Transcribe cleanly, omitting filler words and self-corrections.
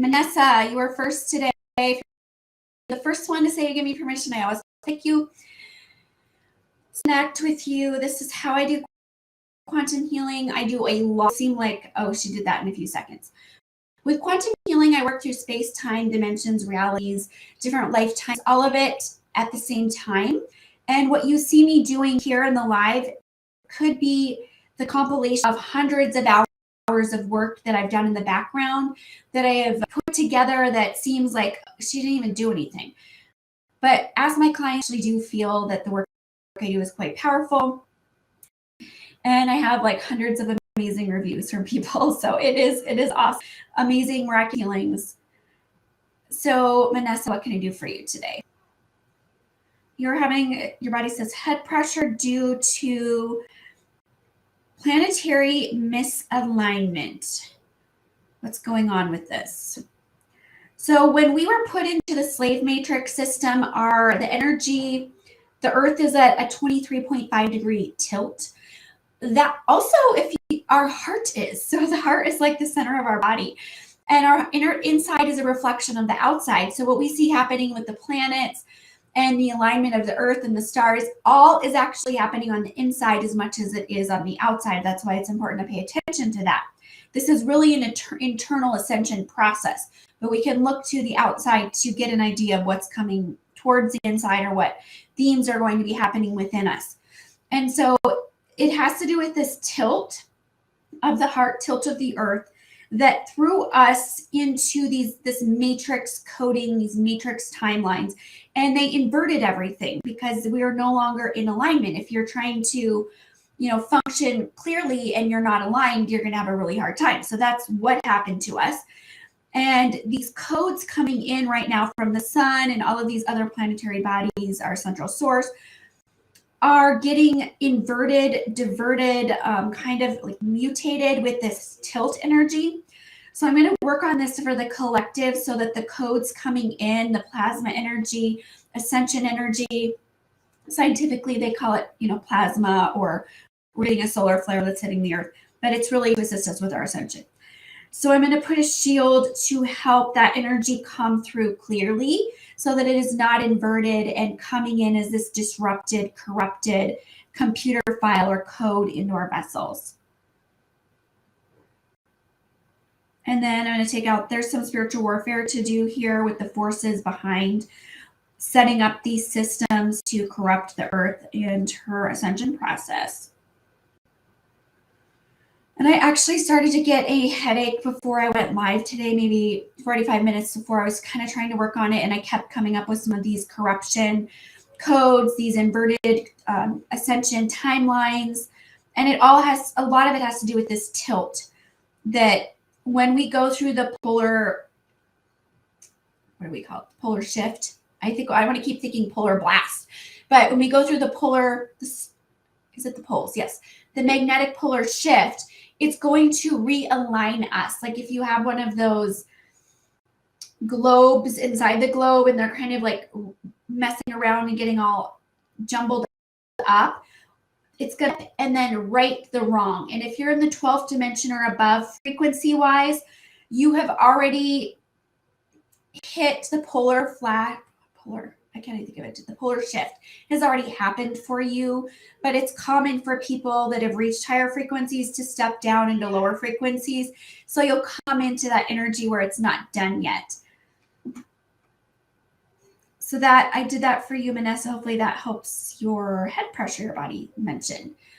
Manessa, you were first today. The first one to say, give me permission. I always pick you, connect with you. This is how I do quantum healing. I do a lot. Seem like, oh, she did that in a few seconds. With quantum healing, I work through space, time, dimensions, realities, different lifetimes, all of it at the same time. And what you see me doing here in the live could be the compilation of hundreds of hours of work that I've done in the background that I have put together that seems like she didn't even do anything. But as my clients actually do feel that the work I do is quite powerful, and I have like hundreds of amazing reviews from people. So it is awesome. Amazing miraculous healings. So Manessa, what can I do for you today? You're having, your body says, head pressure due to planetary misalignment. What's going on with this? So when we were put into the slave matrix system, the energy, the earth is at a 23.5 degree tilt. That also, our heart is. So the heart is like the center of our body. And our inside is a reflection of the outside. So what we see happening with the planets and the alignment of the earth and the stars, all is actually happening on the inside as much as it is on the outside. That's why it's important to pay attention to that. This is really an internal ascension process, but we can look to the outside to get an idea of what's coming towards the inside or what themes are going to be happening within us. And so it has to do with this tilt of the heart, tilt of the earth, that threw us into this matrix coding, these matrix timelines, and they inverted everything because we are no longer in alignment. If you're trying to, function clearly and you're not aligned, you're going to have a really hard time. So that's what happened to us. And these codes coming in right now from the sun and all of these other planetary bodies, our central source, are getting inverted, diverted, kind of like mutated with this tilt energy. So I'm going to work on this for the collective so that the codes coming in, the plasma energy, ascension energy, scientifically they call it, plasma, or we're getting a solar flare that's hitting the earth, but it's really to assist us with our ascension. So I'm going to put a shield to help that energy come through clearly so that it is not inverted and coming in as this disrupted, corrupted computer file or code into our vessels. And then I'm going to take out, there's some spiritual warfare to do here with the forces behind setting up these systems to corrupt the earth and her ascension process. And I actually started to get a headache before I went live today, maybe 45 minutes before. I was kind of trying to work on it, and I kept coming up with some of these corruption codes, these inverted ascension timelines. And a lot of it has to do with this tilt that when we go through the polar, what do we call it? Polar shift. I want to keep thinking polar blast. But when we go through the polar, is it the poles? Yes. The magnetic polar shift, it's going to realign us. Like if you have one of those globes inside the globe and they're kind of like messing around and getting all jumbled up, it's going to, and then right the wrong. And if you're in the 12th dimension or above frequency wise, you have already hit the I can't even think of it. The polar shift has already happened for you, but it's common for people that have reached higher frequencies to step down into lower frequencies. So you'll come into that energy where it's not done yet. So that I did that for you, Manessa. Hopefully that helps your head pressure, your body mentioned.